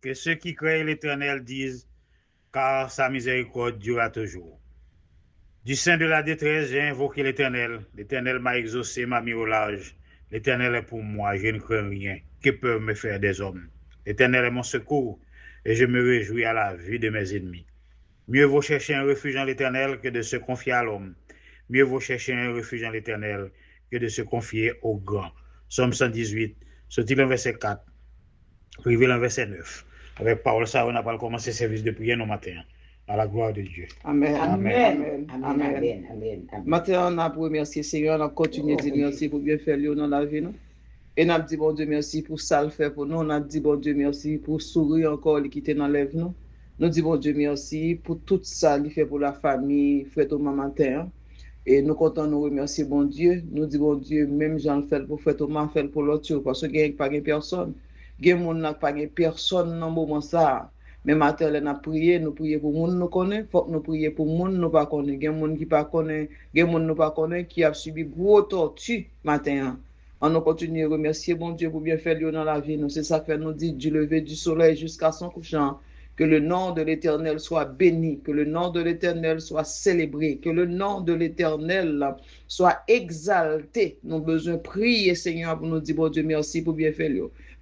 Que ceux qui craignent l'Éternel disent, car sa miséricorde durera toujours. Du sein de la détresse, j'ai invoqué l'Éternel. L'Éternel m'a exaucé, m'a mis au large. L'Éternel est pour moi, je ne crains rien. Que peuvent me faire des hommes? L'Éternel est mon secours, et je me réjouis à la vue de mes ennemis. Mieux vaut chercher un refuge en l'Éternel que de se confier à l'homme. Mieux vaut chercher un refuge en l'Éternel que de se confier au grand. Somme 118, sorti le verset 4, privé le verset 9. Avec parole ça, on n'a pas commencé le service de prière nos matins. À la gloire de Dieu. Amen. Amen. Amen. Maintenant, on a pour remercier Seigneur, on a continué de dire merci pour bien faire dans la vie. Non? Et on a dit bon Dieu merci pour ça le fait pour nous. On a dit bon Dieu merci pour sourire encore qui était dans l'œuvre nous. Nous disons bon Dieu merci pour tout ça qu'il fait pour la famille, frère Thomas matin. Et nous comptons nous remercier bon Dieu. Nous disons bon Dieu, même Jean le fait pour frère Thomas, fait pour l'autre, parce que il n'y a pas de personne. Il y a pas de personne dans le moment ça. Mais matin, on a prié, nous prions pour monde nous connaît, faut que nous prions pour monde nous pas connaît. Il y a monde qui pas connaît, il y a monde nous pas connaît qui a subi gros torture matin. On nous continue à remercier bon Dieu pour bien faire dans la vie. C'est ça que nous dit du lever du soleil jusqu'à son couchant. Que le nom de l'Éternel soit béni, que le nom de l'Éternel soit célébré, que le nom de l'Éternel soit exalté. Nous avons besoin de prier, Seigneur, pour nous dire, bon Dieu, merci pour bien faire.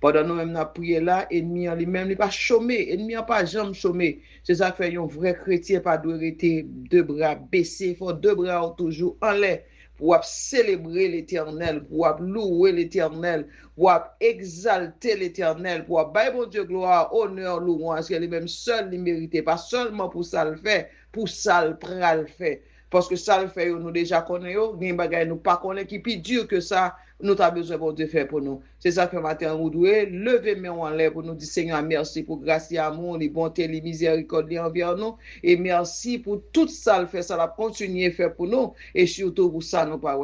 Pendant nous même nous prier là, ennemi en lui-même n'est pas chômé, ennemi n'a pas jamais chômé. C'est ça que fait un vrai chrétien, pas doit rester deux bras baissés, il faut deux bras toujours en l'air. Pour célébrer l'Éternel, pour louer l'Éternel, pour exalter l'Éternel, pour bailler mon Dieu gloire, honneur, louange, que lui-même seul il mérite, pas seulement pour ça le fait, pour ça le prend le fait. Parce que ça le fait, nous déjà connaissons, nous ne pas connaissons qui plus dur que ça, nous avons besoin de faire pour nous. C'est ça que matin, nous devons lever mes en l'air pour nous dire Seigneur, merci pour grâce et amour, les bontés, les miséricordes envers nous. Et merci pour tout ça, le fait, ça l'a continué à faire pour nous. Et surtout pour ça, nous pas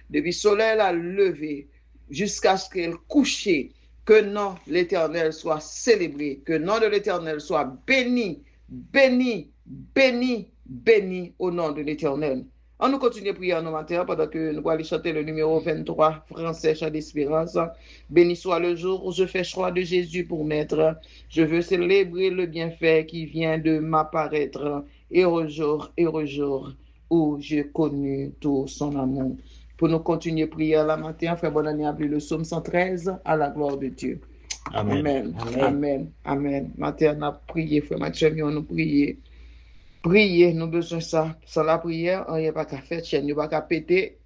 depuis le soleil a levé jusqu'à ce qu'elle couche, que le nom de l'Éternel soit célébré, que le nom de l'Éternel soit béni, béni, béni, béni au nom de l'Éternel. On nous continue à prier en nos matins pendant que nous allons chanter le numéro 23, français, chant d'espérance. Béni soit le jour où je fais choix de Jésus pour maître. Je veux célébrer le bienfait qui vient de m'apparaître. Heureux jour où j'ai connu tout son amour. Pour nous continuer à prier à la matin, frère bonne année, appelé le psaume 113 à la gloire de Dieu. Amen. Amen. Amen. Matin, on a prié, frère Mathieu, on a prié. Prier, nous besoin ça. Sans la prière, on n'y a pas qu'à faire, chaîne n'y a pas qu'à péter,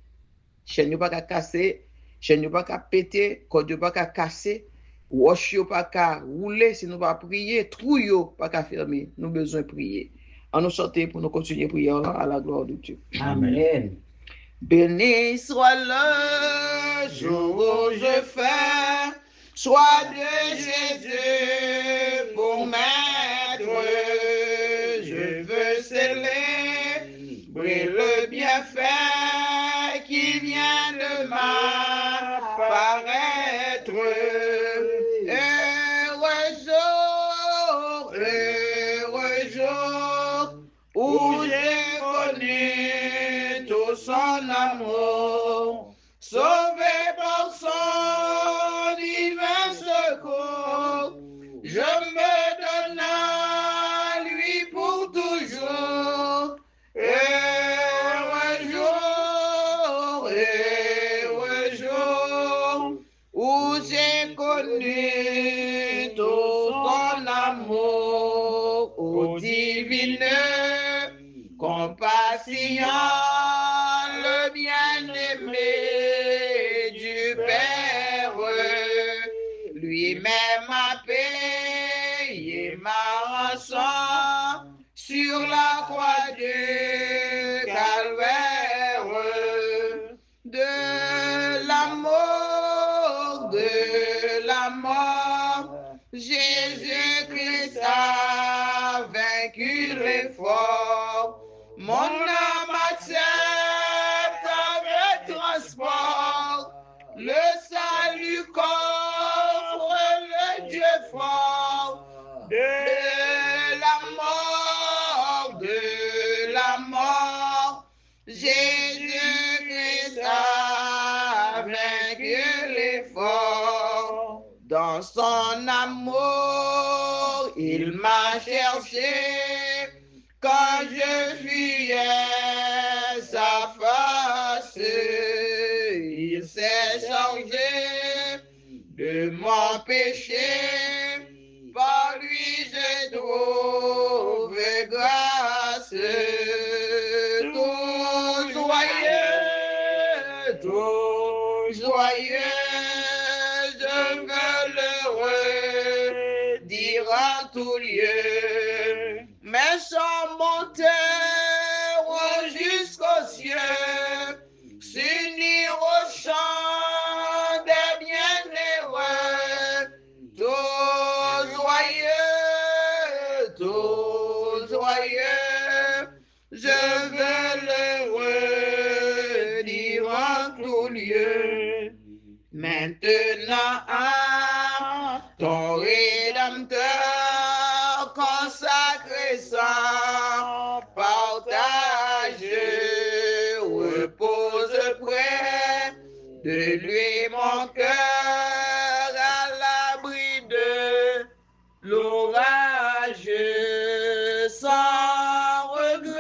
chaîne n'y a pas qu'à casser, chaîne n'y a pas qu'à péter, code n'y a pas qu'à casser, wash n'y a pas qu'à rouler, si nous pas prier, trou n'y a pas qu'à fermer. Nous besoin prier. On nous sortir pour nous continuer à prier à la gloire de Dieu. Amen. Béni soit le jour où je fais, soit de Jésus pour maître. Je veux célébrer le bienfait qui vient de m'apparaître. Heureux jour où j'ai connu tout son amour, sauvé par son divin secours. Je me donne à lui pour toujours. Heureux jour où j'ai connu tout son amour, ô divine compassion, le bien-aimé du Père, lui-même a payé ma rançon sur la croix du calvaire. De la mort, Jésus-Christ a vaincu l'effort. Mon âme accepte avec transport le salut qu'offre le Dieu fort. De la mort, Jésus-Christ a vaincu l'effort. Dans son amour Il m'a cherché quand je fuyais sa face. Il s'est chargé de mon péché. Par lui j'ai trouvé grâce. Tout joyeux, je veux le redire en tout lieu. Mes chants monteront jusqu'aux cieux, s'unir au chant des bienheureux. Tout joyeux, je veux le redire en tout lieu. Maintenant, ton Rédempteur consacré sans partage repose près de lui mon cœur à l'abri de l'orage, sans regret,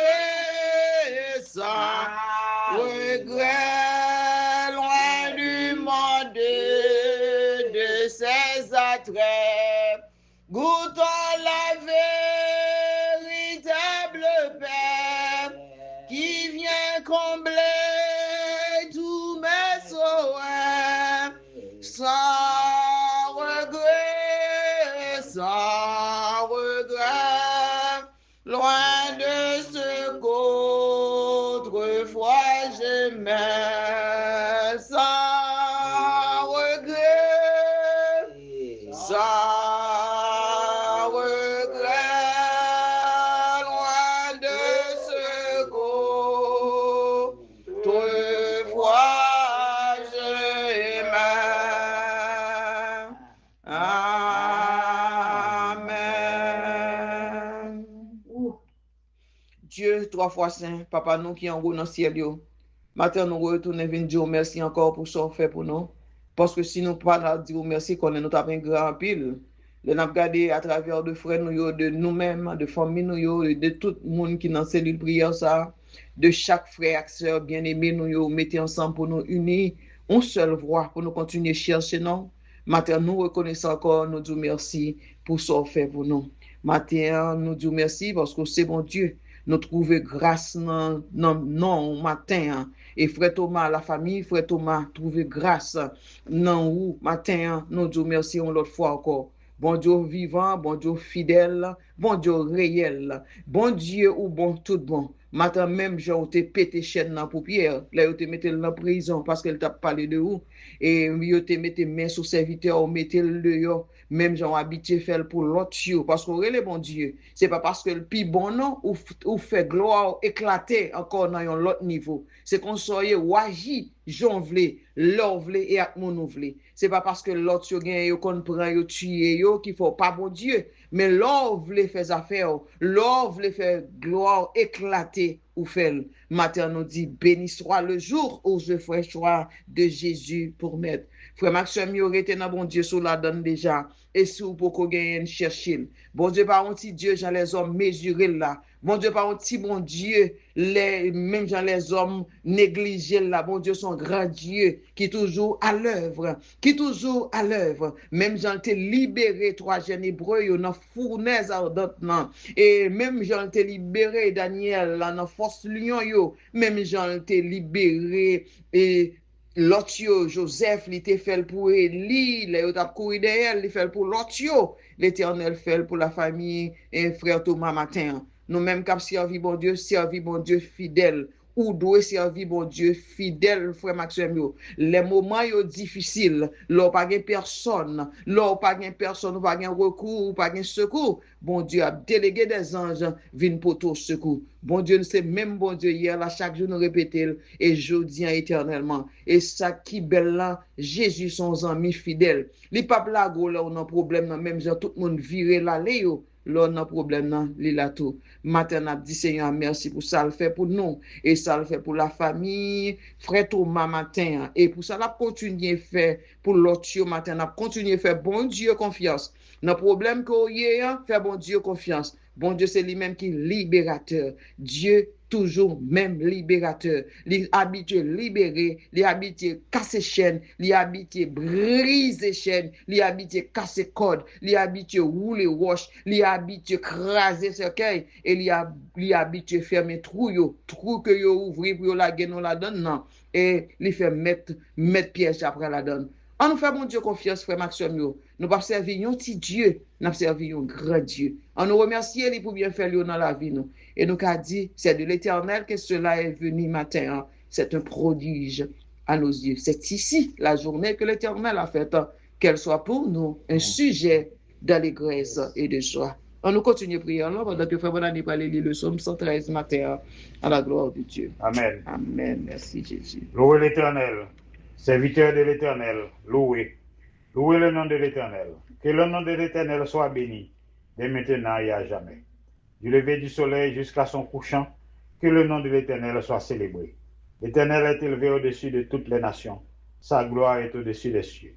loin du monde de ses attraits. Goûtons la véritable paix qui vient combler tous mes souhaits. Sans regret, loin de ce qu'autrefois j'aimais. Sans regret, loin de ce qu'autrefois j'aimais. Amen. Dieu, 3 fois saint, Papa nous qui en haut dans le ciel, matin nous retournons venir dire merci encore pour ce qu'on fait pour nous. Parce que si nous pas dire merci, qu'on est nous tapé un grand pile. Nous avons regardé à travers de frères nous, de nous-mêmes, de famille nous, de tout le monde qui est dans la cellule prière, ça, de chaque frère et sœur bien-aimé, nous mettez ensemble pour nous unir, une seule voix pour nous continuer à chercher nous. Matin nous reconnaissons encore, nous disons merci pour ce qu'on fait pour nous. Matin nous disons merci parce que c'est bon Dieu. Nous trouvons grâce non matin. Et frère Thomas, la famille, frère Thomas, trouver grâce non ou matin. Nous disons merci une autre fois encore. Bon Dieu vivant, bon Dieu fidèle, bon Dieu réel, bon Dieu ou bon tout bon. Matin même, j'ai été pété chaîne dans paupière. Là, j'ai mis dans la prison parce qu'elle t'a parlé de vous. Et j'ai mis main sur serviteur, mettez le dehors. Même j'ai habitué faire pour l'autre parce qu'on est bon Dieu. C'est pas parce que le plus bon non ou fait gloire éclater encore dans un autre niveau. C'est qu'on soit ou agit, j'en vle, l'or vle et à mon vle. C'est pas parce que l'autre yo gagne yo qu'on prend yo tuer yo qu'il faut pas bon Dieu, mais l'or vle faire affaire, l'or vle faire gloire éclater ou fait. Matin nous dit béni soit le jour où je ferai choix de Jésus pour mettre. Frère Maxime, il aurait été dans bon Dieu sous la donne déjà. Et si vous pouvez gagner chercher. Bon Dieu, par un petit Dieu, j'en les hommes mesurés là. Bon Dieu, par un petit bon Dieu, même j'en les hommes négligés là. Bon Dieu, son grand Dieu qui est toujours à l'œuvre. Qui toujours à l'œuvre. Même j'en t'ai libéré 3 jeunes hébreux dans fournaise ardente. Et même j'en t'ai libéré Daniel là dans force lion yo. Même j'en t'ai libéré et l'autre Joseph, il était fait pour Élie, il a couru derrière, il fait pour l'autre, l'Éternel fait pour la famille et frère Thomas matin. Nous-mêmes, cap servi bon Dieu fidèle. Ou doit servir bon Dieu fidèle, frère Maxime. Les moments yo difficiles, là pas de personne, là pas de personne, pas de recours, pas de secours. Bon Dieu a délégué des anges, viennent pour tout secours. Bon Dieu, c'est même bon Dieu hier, là, chaque jour nous répétons, et je dis éternellement. Et ça qui belle là, Jésus, son ami fidèle. Les papes là, gros là, on a un problème, même gens, tout le monde viré là, yo. l'on a problème nan, li la tout. Matin, n'a dit Seigneur, merci pour ça le fait pour nous, et ça le fait pour la famille, frère Thomas matin, et pour ça, la continuer faire pour l'autre matin, n'a continuer faire bon Dieu confiance. Dans problème qu'on y a, faire bon Dieu confiance. Bon Dieu, c'est lui-même qui est libérateur. Dieu, toujours même libérateur. Il habitué libérer, il habitué casser chaînes, il habitué briser chaînes, il habitué casser cordes, il habitué rouler roche, il habitué craser cercueil, et il habitué fermer trou que yo ouvri pour la gueule la donne, non. Et il fait mettre piège après la donne. On nous fait bon Dieu confiance, frère Maxime. Nous pas servir un petit Dieu, nous servir un grand Dieu. On nous remercie lui pour bien faire dans la vie. Nous. Et nous avons dit, c'est de l'Éternel que cela est venu matin. Hein. C'est un prodige à nos yeux. C'est ici la journée que l'Éternel a faite, qu'elle soit pour nous un sujet d'allégresse et de joie. On nous continue à prier alors pendant que Frère Bonani va lire le psaume 113 matin à la gloire de Dieu. Amen. Amen. Merci Jésus. Louez l'Éternel. Serviteur de l'Éternel, louez. Louez le nom de l'Éternel. Que le nom de l'Éternel soit béni, dès maintenant et à jamais. Du lever du soleil jusqu'à son couchant, que le nom de l'Éternel soit célébré. L'Éternel est élevé au-dessus de toutes les nations. Sa gloire est au-dessus des cieux.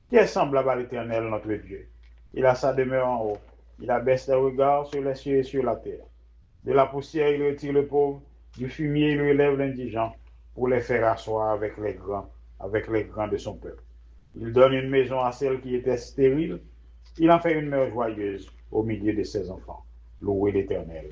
Qui est semblable à l'Éternel, notre Dieu? Il a sa demeure en haut. Il abaisse les regards sur les cieux et sur la terre. De la poussière, il retire le pauvre. Du fumier, il relève l'indigent pour les faire asseoir avec les grands de son peuple. Il donne une maison à celle qui était stérile. Il en fait une mère joyeuse au milieu de ses enfants. Louez l'Éternel.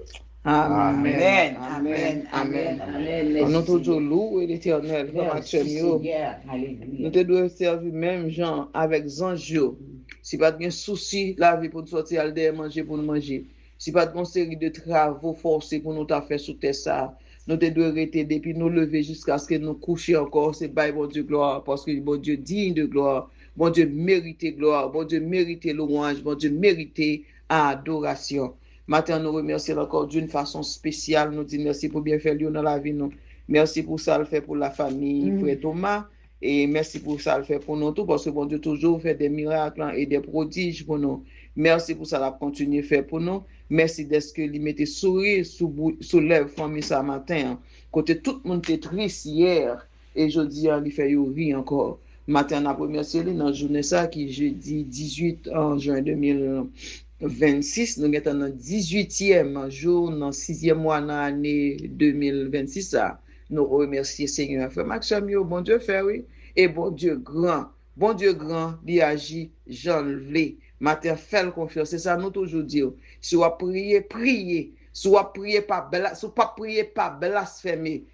Amen. Amen. Amen. Amen. Nous toujours louer l'Éternel. Nous te devons servir même gens avec Zanjio. Si pas de souci, la vie pour nous sortir à le manger pour nous manger. Si pas de une série de travaux forcés pour nous faire sous terre ça. Nous devons arrêter depuis nous lever jusqu'à ce que nous couchions encore. C'est by bon Dieu gloire. Parce que bon Dieu digne de gloire. Bon Dieu mérite gloire. Bon Dieu mérite louange. Bon Dieu mérite adoration. Matin, nous remercions encore d'une façon spéciale. Nous disons merci pour bien faire dans la vie. Nous. Merci pour ça le fait pour la famille, Frère Thomas. Et merci pour ça le fait pour nous tous. Parce que bon Dieu toujours fait des miracles et des prodiges pour nous. Merci pour ça la continuer faire pour nous. Merci d'être que lui mettez sourire sous lèvres famille ce matin. Côté tout le monde était triste hier. Et je dis, il fait rire encore. Matin, on a remercié lui dans la journée ça qui jeudi 18 juin 2026. Nous sommes dans le 18e jour, dans le 6e mois de l'année 2026. Nous remercions Seigneur. Frère Maxime, bon Dieu fait, oui. Et bon Dieu grand. Bon Dieu grand, il agit, j'en l'ai. Matin, fais confiance. C'est ça, nous toujours dire. Soit prier, prier. Soit prier pas blasphémer.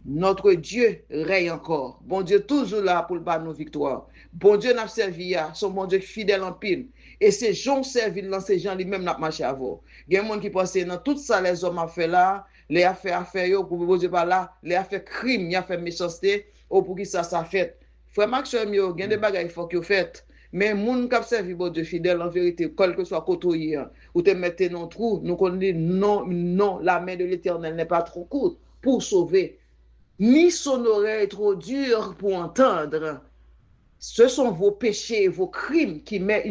Notre Dieu règne encore. Bon Dieu toujours là pour battre nos victoires. Bon Dieu n'a servi à son bon Dieu fidèle en pile. Et ces gens servis dans ces gens lui-même n'a marché à vous. Il y a des gens qui pensent dans tout ça les hommes ont fait là, les affaires pour bon Dieu pas là, les affaires crime, il a fait méchanceté, ou pour qui ça fait. Frère Maxime, il y a des bagages faut que fait. Mais moun k'ap servi bon Dieu fidèle en vérité, quel que soit côté ou te mettez dans trou, nous connaissons non, la main de l'Éternel n'est pas trop courte pour sauver. Ni son oreille trop dure pour entendre. Ce sont vos péchés et vos crimes qui mettent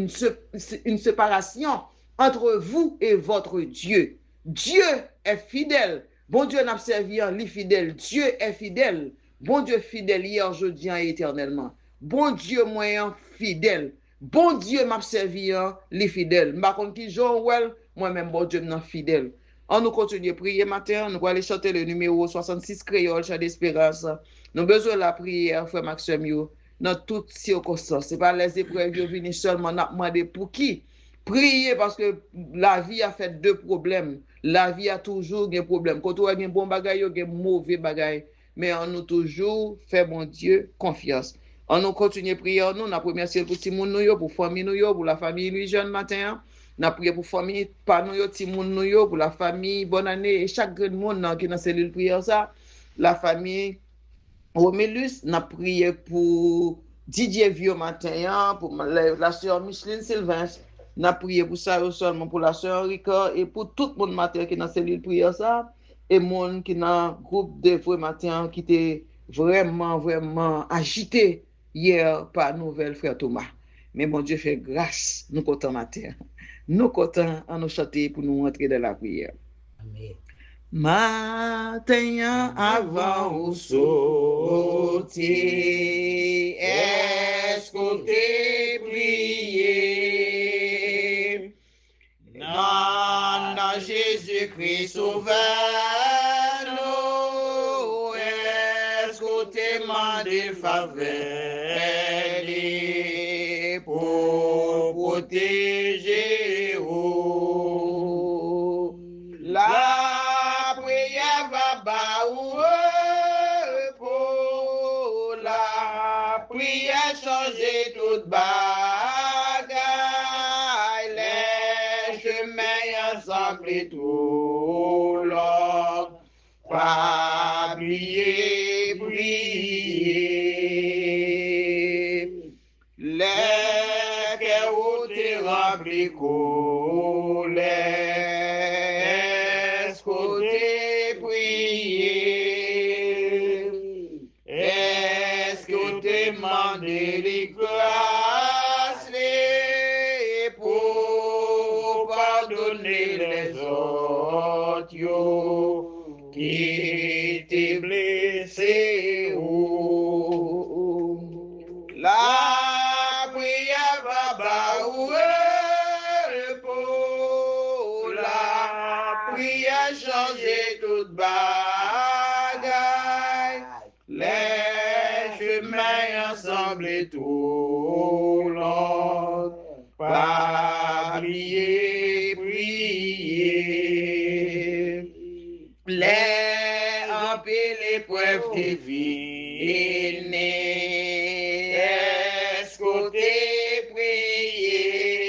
une séparation entre vous et votre Dieu. Dieu est fidèle. Bon Dieu n'a servi en lui fidèle. Dieu est fidèle. Bon Dieu fidèle hier, aujourd'hui et éternellement. Bon Dieu moyen fidèle. Bon Dieu m'a servi en lui fidèle. Ma contre qui Joël, moi-même bon Dieu m'a fidèle. On nous continue à prier matin. Nous allons aller chanter le numéro 66 créole, chant d'espérance. Nous avons besoin de la prière, frère Maxime, dans toutes circonstances. Ce n'est pas les épreuves qui viennent seulement demander pour qui. Prier parce que la vie a fait deux problèmes. La vie a toujours des problèmes. Quand on a un bon bagage, il y a un mauvais bagage. Mais on nous toujours fait bon Dieu confiance. On nous continue à prier. Nous avons remercié pour Timoun, pour famille, pour la famille lui jeune matin. Nous avons prié pour famille, pas nous, Timoun, pour la famille, bonne année. Et chaque grand monde qui est dans la cellule prière, ça, la famille Romélus, nous avons prié pour Didier Vieux matin, pour la sœur Micheline Sylvain. Nous avons prié pour ça seulement pour la sœur Ricard et pour tout le monde matin qui est dans la cellule prière, ça. Et monde qui est dans le groupe de vrai matin qui était vraiment agité hier par nouvelle frère Thomas. Mais bon Dieu fait grâce, nous comptons matin. Nous comptons à nous chanter pour nous entrer dans la prière. Amen. Matin avant ou sortir, est-ce qu'on t'est prié? Non, Jésus-Christ sauveur, est-ce qu'on t'est demandé faveur pour protéger la prière va bas pour la prière changer toute bagaille, les chemins ensemble et tout l'ordre, pas prier, prier. Les cœurs où t'es remplis colère, est-ce qu'on t'est prié? Est-ce qu'on t'est demandé les grâces pour pardonner les autres qui t'ont blessé? La prière va bas pour la prière changer toute bagaille, les chemins ensemble et tout l'ordre, pas prier, prier. Les empilés l'épreuve divine, est-ce qu'on t'est prié?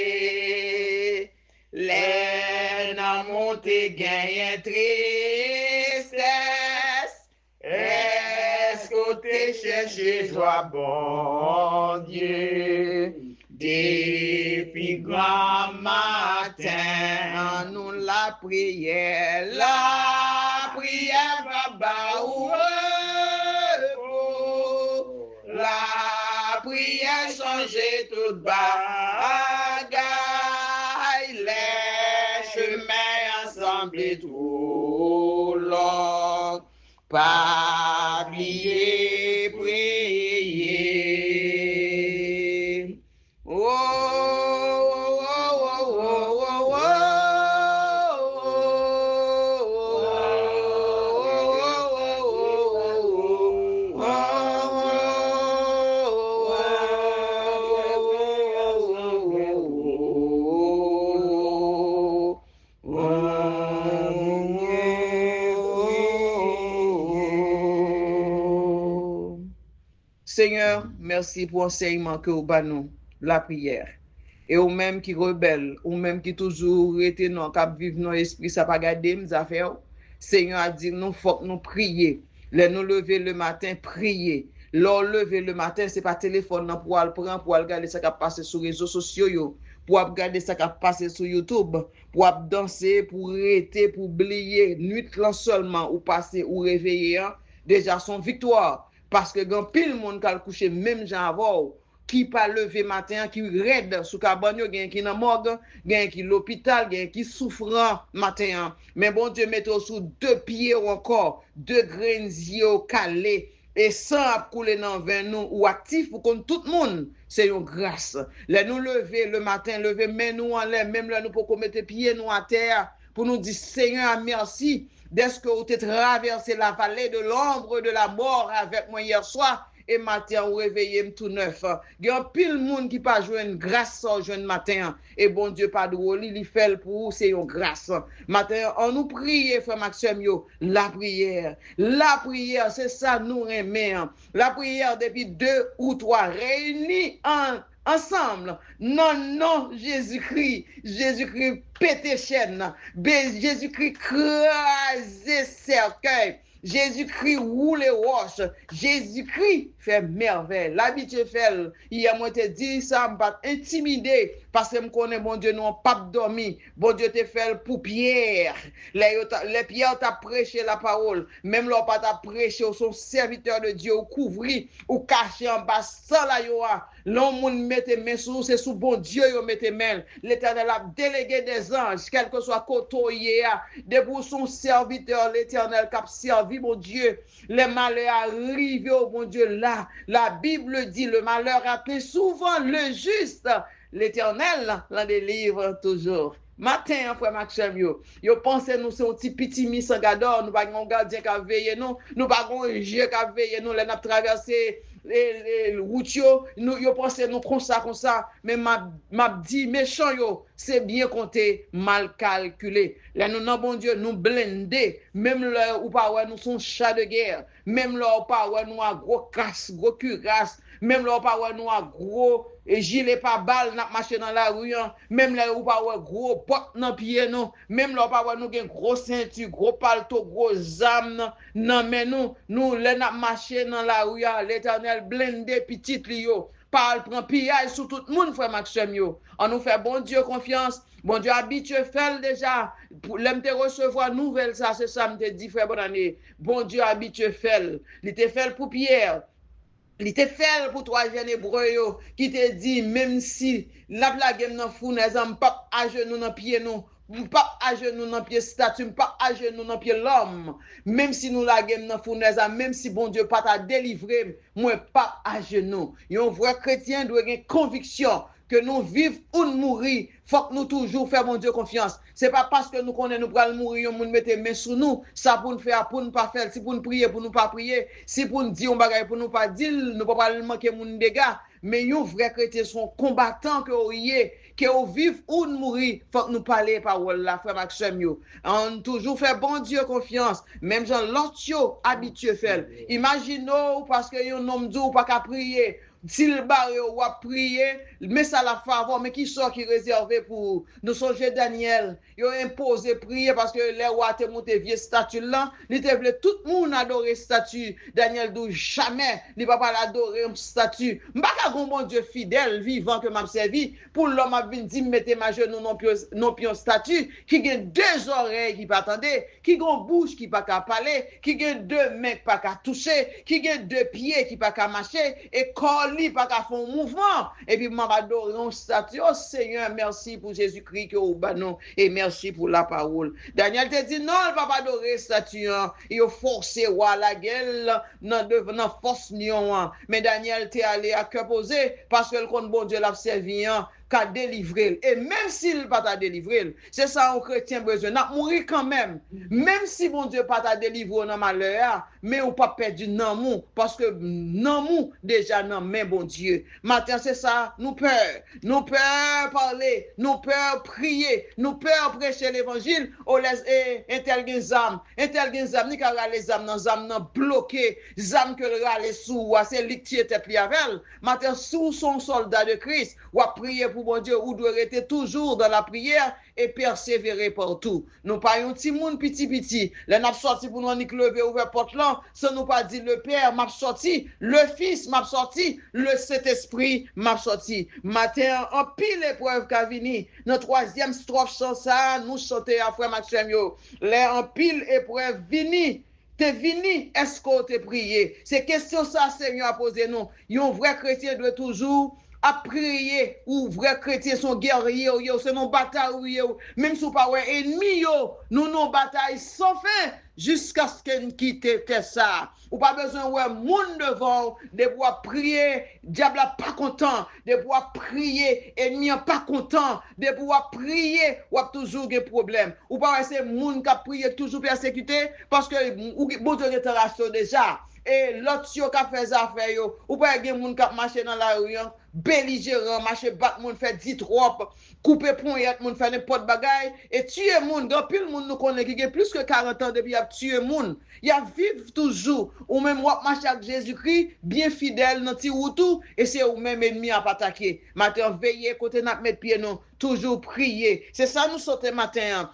Les n'a monté gagne tristesse, est-ce qu'on t'est cherché joie, bon Dieu? Depuis grand matin, nous la prière va bas la prière changer toute bagaille, les chemins ensemble et tout l'ordre, pas prier, prier. Seigneur, merci pour l'enseignement que vous nous, la prière. Et ou même qui rebelle, ou même qui toujours été non cap vivre dans l'esprit, ça pas garder mes affaires. Seigneur a dit nous faut nous prier. Les nous lever le matin, prier. Leur lever le matin, c'est pas téléphone non pour aller prendre pour regarder ça qui passe sur les réseaux sociaux pour regarder ça qui passe sur YouTube, pour danser, pour arrêter, pour oublier nuit là seulement ou passer ou réveiller déjà son victoire. Parce que quand pile monde qui a couché même gens avant qui pas levé matin qui raide sous cabane gen qui dans morgue gen qui l'hôpital gen qui souffrant matin mais bon Dieu mette sous deux pieds encore deux grains yeux calés et sans couler dans vin nous ou actif pour qu'on tout le monde c'est une grâce les nous lever le matin lever mais nous en l'air même là nous pour mettre pieds nous à terre pour nous dire Seigneur merci dès que vous avez traversé la vallée de l'ombre de la mort avec moi hier soir, et matin, vous réveillez tout neuf. Il y a pile monde qui pas joué une grâce au jeune matin. Et bon Dieu, pas de rôle, il fait pour vous, c'est une grâce. Matin, on nous prie, frère Maxime, la prière. La prière, c'est ça nous aimons. La prière depuis 2 ou 3 réunis ensemble, non, Jésus-Christ pété chaîne, Jésus-Christ crasé cercueil, Jésus-Christ roule roche, Jésus-Christ fait merveille, l'habitude fait, il a moi te dit ça, m'a pas intimidé, parce que me connais bon Dieu nous pas dormi. Bon Dieu te fait pour Pierre. Les Pierre t'a prêché la parole, même leur pas t'a prêché au son serviteur de Dieu ou couvri ou caché en bas sans la yoa. L'homme mette main sur c'est sous bon Dieu yo mette main. L'Éternel a délégué des anges, quel que soit côté de pour son serviteur l'Éternel qui a servi mon Dieu. Les malheurs arrivent au bon Dieu là. La Bible dit le malheur atteint souvent le juste. L'Éternel l'en délivre toujours. Matin, frère Maxime, yo pense nous c'est un petit mis en gador, nous pas un gardien qui a veillé nous pas un jeu qui a veillé nous, les n'a traversé les routes yo pense nous comme ça, mais m'a dit méchant yo, c'est bien compté, mal calculé. Là nous non bon Dieu, nous blindé, même là ou pas ouais nous sont chats de guerre, même là ou pas ouais nous a gros casse, gros cuirasse, même là ou pas ouais nous a gros et gilet pas balle n'a marché dans la rue, même là ou pas ouais gros bottes dans pied non, même là ou pas ouais nous gen gros ceinture, gros palto, gros âme non mais nous là n'a marché dans la rue, l'Éternel blindé petit yo. Parle prend pillage sur tout le monde frère Maxime yo. On nous fait bon Dieu confiance. Bon Dieu habitué fait déjà pour l'aime te recevoir nouvelle ça c'est ça me dit frère bonne année. Bon Dieu habitué fait. Il te fait pour Pierre. Il te fait pour trois jeunes hébreux qui te dit même si la blague dans fournaise on pas à genoux dans pied nous pas à genoux dans pied statue pas à genoux dans pied l'homme même si nous la game dans fournaise même si bon Dieu pas t'a délivré moi pas à genoux un vrai chrétien doit avoir conviction que nous vivons ou nous mourir faut que nous toujours faire mon Dieu confiance c'est pas parce que nous connaissons nous pral mourir on mettre main sur nous ça pour nous faire pour nous pas faire si pour nous prier pour nous pas prier si pour nous dire on bagaille pour nous pas dire nous pas manquer mon dégâts mais un vrai chrétien sont combattants que on vive ou nous mourir faut que nous parler parole la frère Maxime yo on toujours fait bon Dieu confiance même Jean l'autre habitué faire imaginons parce que un homme dit pas qu'à prier s'il barre ou a prier mais ça la faveur mais qui sort qui réservé pour nous songer Daniel yo imposé prier parce que les rois te monté vieux statue là il te voulait tout le monde adorer statue Daniel dit jamais il pas pas adorer une statue m'pa gon bon Dieu fidèle vivant que m'a servi pour l'homme a vinn dit mettez ma genou non pion statue qui gagne deux oreilles qui pas attendre qui gon bouche qui pas ka parler qui gagne deux mains qui pas ka toucher qui gagne deux pieds qui pas ka marcher et corps li pas ka font mouvement et puis m'a adorer un statue oh Seigneur merci pour Jésus-Christ que ou banon et merci pour la parole Daniel te dit non il va pas adorer statue il forcer roi la gueule dans force lion mais Daniel t'est allé à cœur posé parce que le compte bon Dieu l'a servi qu'a délivré et même s'il pas t'a délivré c'est ça un chrétien besoin n'a mourir quand même si bon Dieu pas t'a délivré dans malheur mais ou pas perdu nan mou parce que nan mou déjà nan main bon Dieu matin c'est ça nous peur parler nous peur prier nous peur prêcher l'évangile au les intelligence ni ka les âmes dans âmes nan bloqué âmes que le râler sous c'est lictier tête li avec matin sous son soldat de Christ ou à prier pour bon Dieu ou doit rester toujours dans la prière et persévérer partout nous pas un petit monde petit les n'a sorti pour nous ni lever ouvert porte là ça nous pas dit le père m'a sorti le fils m'a sorti le Saint-Esprit m'a sorti matin en pile épreuve qu'a vini dans troisième strophe ça nous chanter à frère Maxime yo les en pile épreuve vini t'es vini, est-ce qu'on t'a prié? C'est question ça, Seigneur a posé nous. Un vrai chrétien doit toujours à prier ou vrai chrétien sont guerriers c'est non bataille même si pas ouais ennemi nous non bataille sans fin jusqu'à ce qu'on quitte ça ou pas besoin ouais monde devant de pouvoir prier diable pas content de pouvoir prier ennemi pas content de pouvoir prier ou toujours des problèmes ou pas c'est monde qui prier toujours persécuté parce que bon Dieu est déjà et l'autre qui a fait affaire yo ou pas gen moun qui marcher dans la rue belligérant marcher battre moun fait dit trop couper poignette moun fait n'importe bagaille et tuer moun grand pile moun nous connaît qui a plus que 40 ans depuis a tuer moun il a vivre toujours ou même marcher avec Jésus-Christ bien fidèle dans ti route et c'est ou même ennemi à attaquer matin veiller côté n'a mettre pied non toujours prier c'est ça nous sauter matin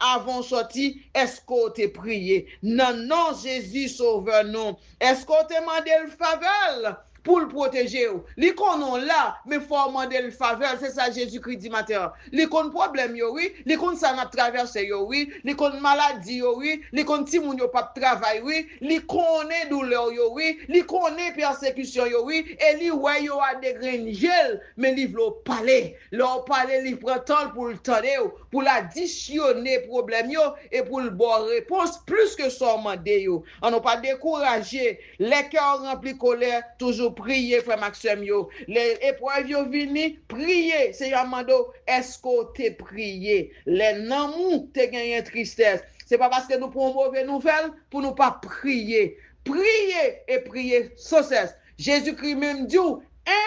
avant sorti est-ce qu'on t'a prié non Jésus sauveur non est-ce qu'on t'a demandé le faveur pour le protéger. Li konon là, mais faut demander le faveur, c'est ça Jésus-Christ dit matin. Li kon problème yo oui, li kon ça n'a traversé yo oui, li kon maladie yo oui, li kon ti moun yo pas travail oui, li connaît douleur yo oui, li connaît persécution yo oui, et li ouais yo a dégrangel, mais li vlo parler. Leur parler li prend temps pour le tendre, pour la dissionner problème yo et pour le bon réponse plus que son mandé yo. On n'a pas découragé, les cœurs remplis colère, toujours prier frère Maxime yo. Les épreuves yo vini, prier, c'est un mando, est-ce que t'es prié? Les namou t'es gagné tristesse. C'est pas parce que nous prenons mauvaise nouvelle pour nous pas prier. Prier et prier sans cesse. Jésus-Christ même dit,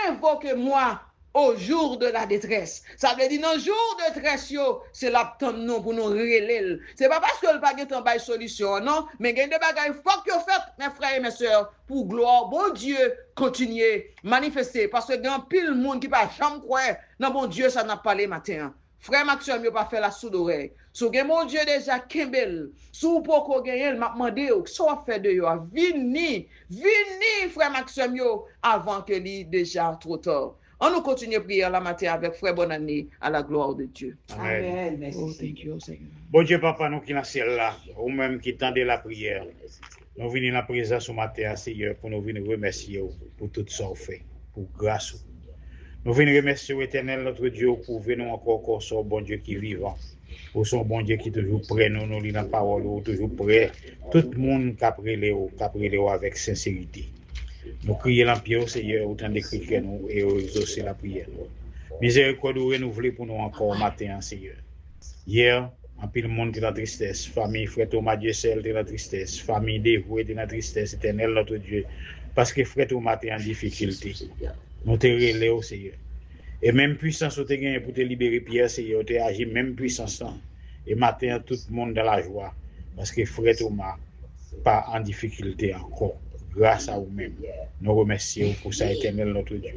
invoquez-moi au jour de la détresse. Ça veut dire, dans le jour de détresse, c'est la non pour nous révéler. C'est pas parce que le pas de bail solution, non, mais il y a des bagages faut que vous faites, mes frères et mes sœurs, pour gloire, bon Dieu, continuer, manifester. Parce que il y a un pile monde qui pas jamais croire, non, bon Dieu, ça n'a pas les matins. Frère Maxime, il pas fait la sourde oreille. So gen mon Dieu déjà kembel, sou poko genyen, m'a demandé yo, so fait de yo, vini, frère Maxime yo, avant que li déjà trop tard. On nous continue à prier la matin avec frère bonne année à la gloire de Dieu. Amen. Merci. Oh, thank you, Seigneur. Bon Dieu, papa, nous qui dans ciel là, ou même qui tendez la prière, nous venons dans la présence ce matin, Seigneur, pour nous venir remercier pour tout ça fait, pour grâce. Nous venons remercier l'Éternel, notre Dieu, pour venir encore son bon Dieu qui est vivant. Pour son bon Dieu qui est toujours prêt, nous lisons la parole, toujours prêt. Tout le monde qui a pris avec sincérité. Nous crions l'Empire, Seigneur, autant d'écrire nous et exaucer la prière. Miséricorde renouvelée pour nous encore matin, Seigneur. Hier, en pile monde de la tristesse, famille, frère Thomas Dieu seul de la tristesse, famille dévouée de la tristesse, Éternel, notre Dieu. Parce que frère Thomas est en difficulté. Nous te relèvons, Seigneur. Et même puissance que tu as gagné pour te libérer, Pierre, Seigneur, tu as agi même puissance. Et matin, tout le monde dans la joie. Parce que frère Thomas, pas en difficulté encore. Grâce à vous-même. Nous remercions pour ça, Éternel, notre Dieu.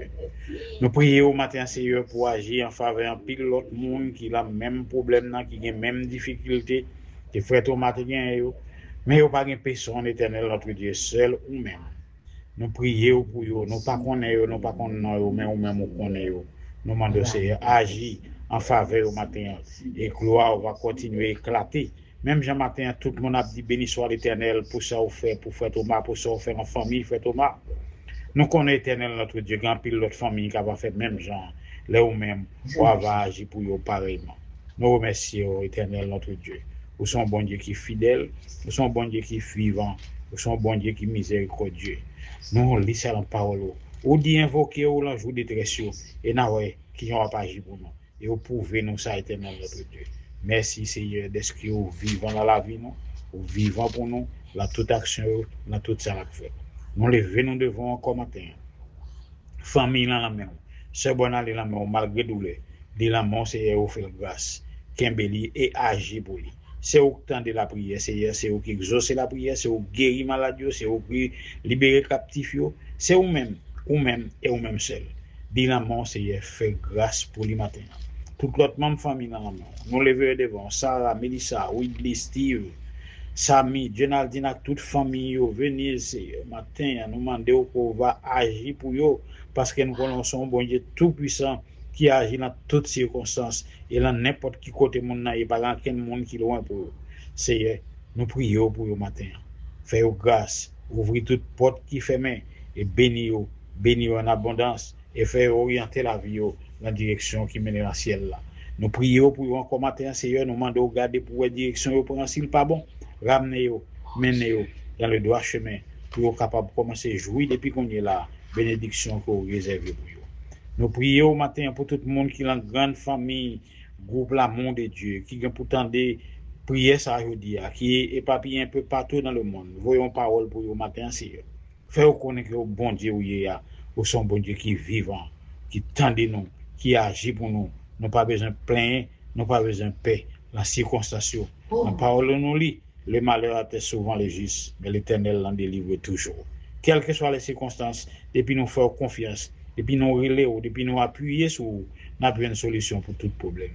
Nous prions au matin, Seigneur, pour agir en faveur de pile l'autre monde qui a le même problème, qui a les mêmes difficultés. Que frère Thomas a gagné. Mais il n'y a pas de personne, Éternel, notre Dieu, seul ou même. Nous prions pour eux, nous pas connaissons, nous pas connaissons, mais nous-mêmes nous connaissons. Nous demandons, Seigneur, agir en faveur au matin. Et gloire va continuer à éclater. Même jean matin, tout le monde a dit béni soit l'Éternel pour ça, fait pour frère Thomas, pour ça, faire en famille, frère Thomas. Nous connaissons l'Éternel, notre Dieu, grand pile l'autre famille qui va faire même genre, là où même, on va agir pour eux pareillement. Nous remercions l'Éternel, notre Dieu. Nous sommes bon Dieu qui est fidèle, nous sommes bon Dieu qui est vivant, nous sommes bon Dieu qui est miséricordieux. Nous lisons la parole, ou dit invoquer ou la jour de détresse, et nous qui n'ont pas agi pour nous. Et vous pouvez nous ça, Éternel, notre Dieu. Merci, Seigneur, d'être que vous vivant dans la vie, nous, vous vivant pour nous, dans toute action, dans tout ça que fait. Nous levons, nous devons encore matin. Famille dans la main, c'est bon aller la main, malgré douleur. De la main, Seigneur, vous fait grâce, Kimbeli et agir pour lui. C'est au temps de la prière, Seigneur, c'est vous qui exaucez la prière, c'est vous guérir maladie, c'est vous qui libérer captifs, c'est vous-même et vous-même seul. De la main, Seigneur, fait grâce pour lui matin. Toute l'autre membre famille dans la main. Nous levons devant Sarah, Melissa, Whitley, Steve, Samy, Jonaldine, toute famille, venez matin, nous demandons qu'on va agir pour eux, parce que nous connaissons un bon Dieu tout puissant qui agit dans toutes circonstances et dans n'importe qui côté monde n'a pas aucun monde qui est loin pour eux. Seigneur, nous prions pour eux matin. Faites grâce, ouvrez toute porte qui ferme et bénis en abondance et faites orienter la vie dans la direction qui mène dans le ciel là. Nous prions pour eux encore matin, Seigneur, nous demandons de garder pour la direction pour un s'il pas bon, ramenez-vous, menez-vous dans le droit chemin pour être capable de commencer à jouir depuis qu'on est là, bénédiction que vous réservez pour eux. Nous prions au matin pour tout le monde qui est dans une grande famille, groupe l'amour de Dieu, qui a pourtant des prières ça aujourd'hui, qui est éparpillé un peu partout dans le monde. Voyons parole pour au matin, Seigneur. Faites connaître que bon Dieu ou son bon Dieu qui est vivant, qui tend nous, qui agit pour nous. Nous pas besoin de plaindre, nous pas besoin de paix. La circonstance, la parole nous lit, le malheur attend souvent les justes, mais l'Éternel l'en délivre toujours. Quelles que soient les circonstances, depuis nous faire confiance, depuis nous relayer, depuis nous appuyer sur nous avons une solution pour tout problème.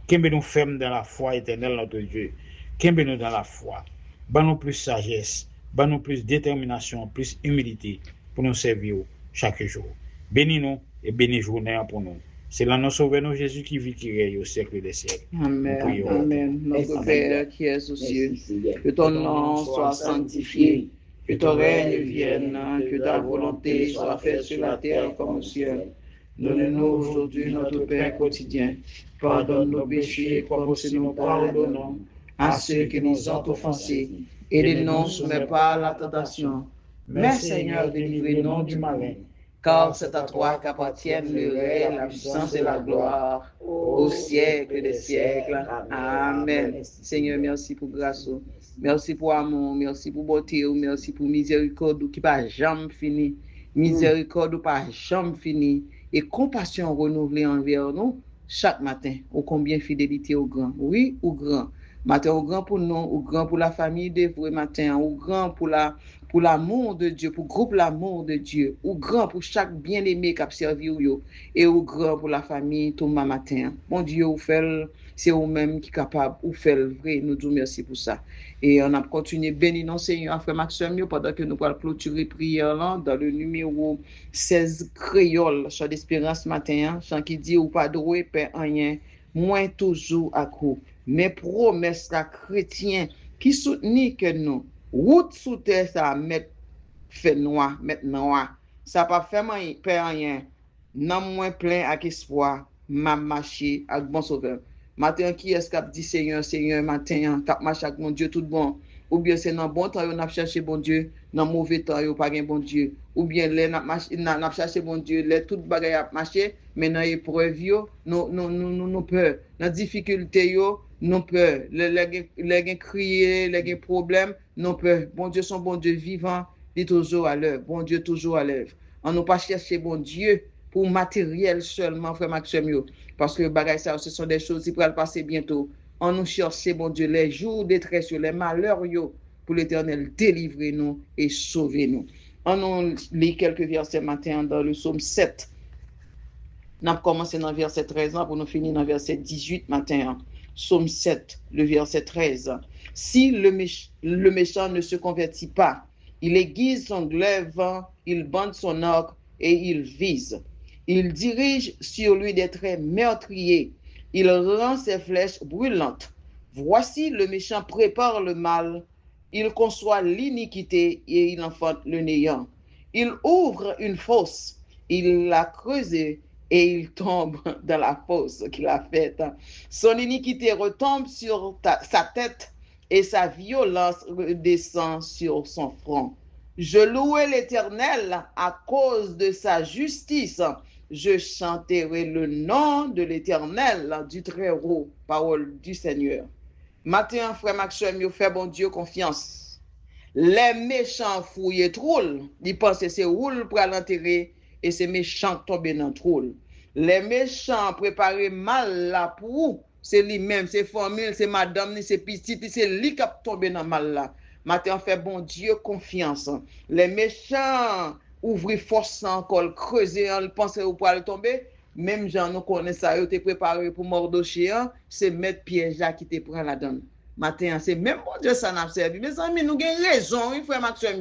Qu'est-ce que nous faisons dans la foi éternelle, notre Dieu? Qu'est-ce que nous dans la foi? Ban nous plus sagesse, ban nous plus détermination, plus humilité pour nous servir chaque jour. Bénis-nous et bénis journée pour nous. C'est là nous sauvons nous Jésus qui vit, qui règne au siècle des siècles. Amen. Amen. Notre Père qui es aux cieux, que ton nom soit sanctifié, que ton règne vienne, que ta volonté soit faite sur la terre comme au ciel. Donne-nous aujourd'hui notre pain quotidien. Pardonne nos péchés comme aussi nous pardonnons à ceux qui nous ont offensés. Et ne nous soumets pas à la tentation, mais Seigneur, délivre-nous du malin. Car c'est à toi qu'appartiennent le règne, la puissance et la gloire au siècle des siècles. Amen. Seigneur, merci pour grâce. Merci pour amour, merci pour beauté, merci pour miséricorde qui pas jamais fini. Miséricorde pas jamais fini. Et compassion renouvelée envers nous chaque matin. Ô combien fidélité au grand. Oui, au grand. Matin au grand pour nous, au grand pour la famille dévouée matin, au grand pour l'amour de Dieu, pour groupe l'amour de Dieu, au grand pour chaque bien-aimé qui a servi ou et au grand pour la famille tout matin. Bon Dieu, vous fait, c'est vous-même qui est capable, vous fait vrai, nous disons merci pour ça. Et on a continué bénir nos Seigneur, frère Maxime, pendant que nous allons clôturer prière là, dans le numéro 16 créole, chant d'espérance matin, chant qui dit, ou pas droit, père rien, moins toujours à coup. Mais promesses la chrétien qui soutenir que nous, route sous terre, ça met fait noir, maintenant, ça pas fait rien, non moins plein avec espoir, m'a marché avec bon sauveur. Matin, qui est-ce qu'a dit Seigneur, Seigneur, matin, t'as marché avec mon Dieu tout bon, ou bien c'est dans bon temps, on a cherché bon Dieu, dans mauvais temps, on pas bon Dieu, ou bien les n'a cherché bon Dieu, les tout bagaille a marché, mais dans épreuve yo, nous peur, dans difficulté yo, non peur, les crier, les problèmes, non peur. Bon Dieu, son bon Dieu vivant, il est toujours à l'œuvre. Bon Dieu, toujours à l'œuvre. On n'a pas cherché bon Dieu pour matériel seulement, frère Maxime, parce que bagay ça, ce sont des choses qui pourraient passer bientôt. On nous cherche, bon Dieu, les jours de détresse, les malheurs, pour l'Éternel, délivrer nous et sauver nous. On nous lit quelques versets matin dans le psaume 7. On a commencé dans le verset 13 pour nous finir dans le verset 18 matin. Psaume 7, le verset 13. Si le méchant ne se convertit pas, il aiguise son glaive, il bande son arc et il vise. Il dirige sur lui des traits meurtriers. Il rend ses flèches brûlantes. Voici le méchant prépare le mal. Il conçoit l'iniquité et il enfante le néant. Il ouvre une fosse. Il la creuse et il tombe dans la fosse qu'il a faite. Son iniquité retombe sur sa tête et sa violence descend sur son front. Je louerai l'Éternel à cause de sa justice. Je chanterai le nom de l'Éternel du Très-Haut, parole du Seigneur. Matin, frère Maxime, fait bon Dieu confiance. Les méchants fouillent troul, ils pensent que c'est roule pour l'enterrer et ces méchants tombent dans troul. Les méchants préparent mal là pour c'est lui-même, c'est famille, c'est madame, c'est petit, c'est lui qui a tombé dans mal là. Matin, fait bon Dieu confiance. Les méchants ouvrent force encore, creuser, ils pensent au poil tomber. Même gens nous connaissent ça, ils étaient préparés pour Mardochée, c'est mettre piège là qui te prend la donne. Matin, c'est même bon Dieu ça n'a servi. Mes amis, nous avons raison, frère Maxime.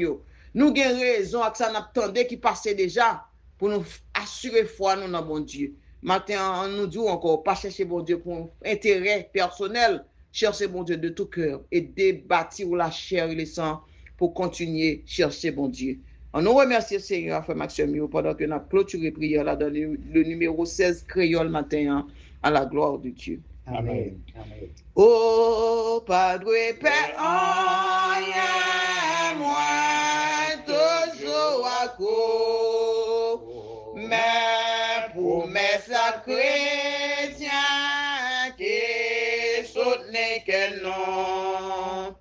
Nous avons raison avec ça n'attendait qui passait déjà pour nous assurer foi nous dans bon Dieu. Matin, on nous dit encore, pas chercher bon Dieu pour intérêt personnel, chercher bon Dieu de tout cœur et débattre la chair et le sang pour continuer à chercher bon Dieu. On nous remercie Seigneur, frère Maxime, pendant que nous avons clôturé prière là dans le numéro 16 créole matin à la gloire de Dieu. Amen. Amen. Oh, Padre, Père, rien, moi, toujours à cause, mais promesse à chrétien qui soutenait que non.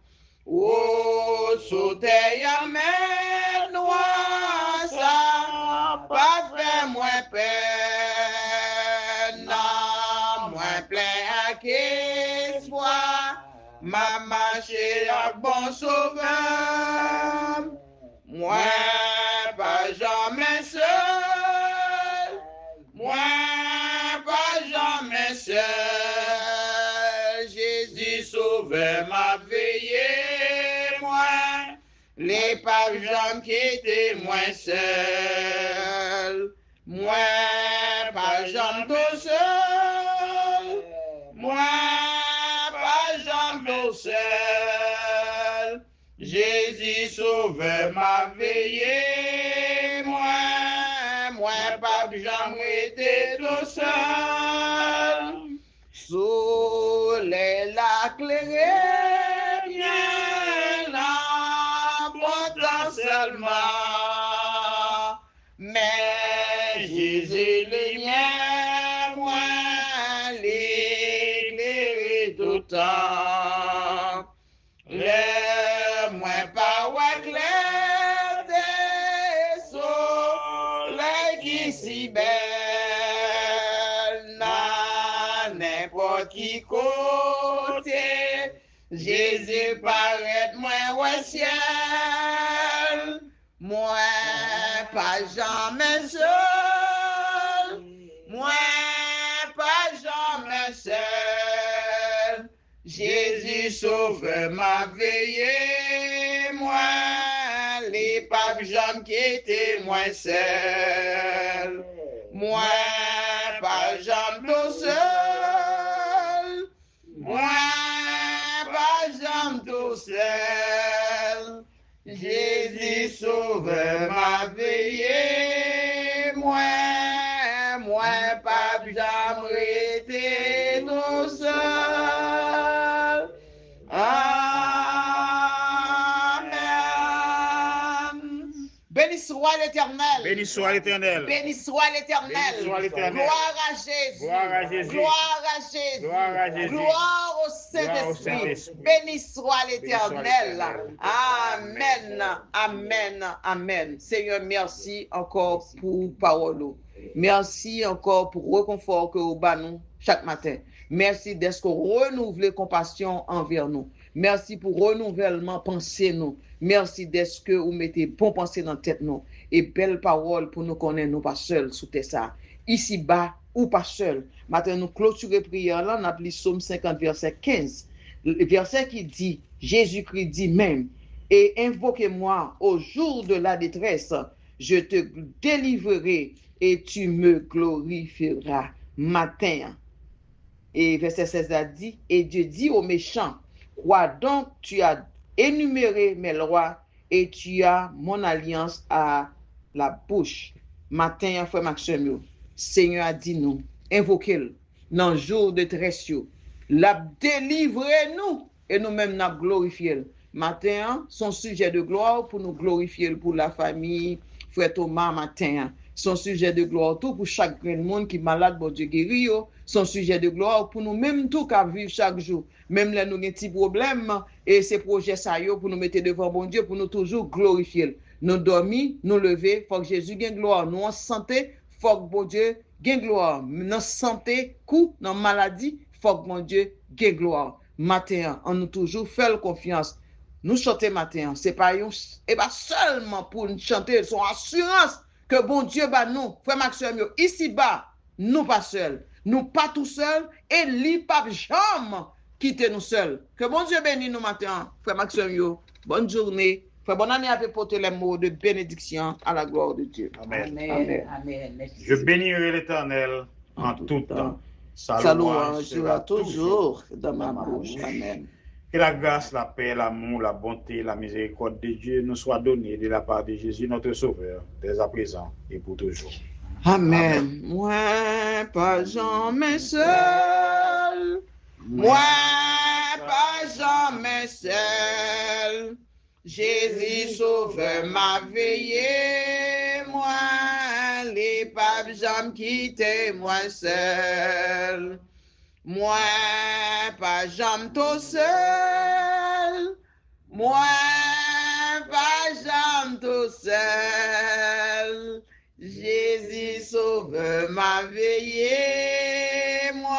Oh, sauter à mer noire, ça pas fait moins peine, non, moins plein à espoir, ma marché à bon sauveur, moi pas jamais seul, moi pas jamais seul, Jésus sauveur m'a veillé, moi les pas jamais quitté moi seul, moi pas jamais tout seul, moi pas jamais tout seul. Jésus sauveur m'a veillé, moi pas jamais été tout seul. Soleil la clairé, bien là, potentiellement. Mais Jésus les miens, moi l'éclairer tout le temps. Le moins pas ouais clair des soleil qui si belle. N'importe qui côté, Jésus paraît moins au ciel, moi pas jamais seul, moi pas jamais seul, Jésus sauveur m'a veillé, moi les papes jamais quitté moi seul, moi pas jamais tout seul. Moi, pas jamais tout seul. Jésus sauveur m'a veillé. Moi, pas jamais été tout seul. Amen. Béni soit l'Éternel. Béni soit l'Éternel. Béni soit l'Éternel. Béni soit l'Éternel. Gloire à Jésus. Gloire à Jésus. Gloire à Jésus. Gloire à Jésus. Gloire au Saint-Esprit. Béni soit l'Éternel. Amen. Amen. Amen. Seigneur, merci encore pour parole. Merci encore pour le réconfort que vous nous chaque matin. Merci d'être renouvelé compassion envers nous. Merci pour renouvellement pensée nous. Merci d'être que vous mettez bon pensée dans la tête nous. Et belle parole pour nous connaître nous pas seuls sous ça. Ici bas ou pas seul. Maintenant nous clôturer prière là, on a appelé Psaume 50 verset 15. Le verset qui dit Jésus-Christ dit même et invoquez-moi au jour de la détresse, je te délivrerai et tu me glorifieras matin. Et verset 16 a dit, et Dieu dit aux méchants, quoi donc tu as énuméré mes lois et tu as mon alliance à la bouche. Matin, frère Maxime, Seigneur a dit nous, invoquez-le dans le jour de détresse, la délivrez-nous et nous-mêmes nous glorifier. Matin, son sujet de gloire pour nous glorifier pour la famille, frère Thomas, matin. Son sujet de gloire tout pour chaque grand monde qui est malade, bon Dieu guéri. Son sujet de gloire pour nous même tout qu'à vivre chaque jour. Même là nous avons des petits problèmes et ces projets ça pour nous mettre devant bon Dieu pour nous toujours glorifier. Nous dormir, nous lever, faut que Jésus gagne gloire. Nous en santé, faut que bon Dieu gagne gloire. Dans santé, coup, dans maladie, faut que bon Dieu gagne gloire. Matin, on nous toujours fait confiance. Nous chanter matin, c'est pas et pas seulement pour nous chanter, son assurance que bon Dieu ba nous, frère Maxime, ici bas, nous pas seuls, nous pas tout seuls et li pas jamais quitter nous seuls. Que bon Dieu bénisse nous matin, frère Maxime, bonne journée. Frère, bonne année avec porter les mots de bénédiction à la gloire de Dieu. Amen. Amen. Amen. Je bénirai l'Éternel en tout temps. Sa louange sera toujours dans ma bouche. Amen. Que la grâce, la paix, l'amour, la bonté, la miséricorde de Dieu nous soit donnée de la part de Jésus, notre Sauveur, dès à présent et pour toujours. Amen. Moi, pas jamais seul. Moi, pas jamais seul. Jésus Sauveur m'a veillé. Moi, les papes jamais quitté moi seul. Moi, pas jamais tout seul. Moi, pas jamais tout seul. Jésus Sauveur m'a veillé. Moi,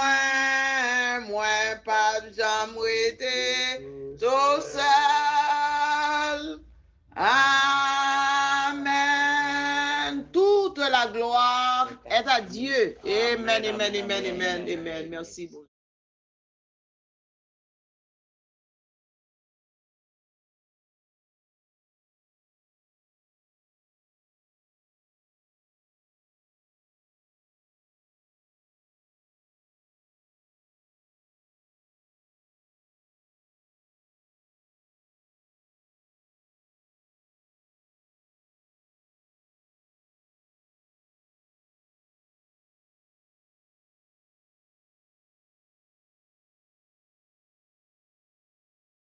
pas jamais été tout seul. Amen. Toute la gloire est à Dieu. Amen, amen, amen, amen, amen. Merci beaucoup.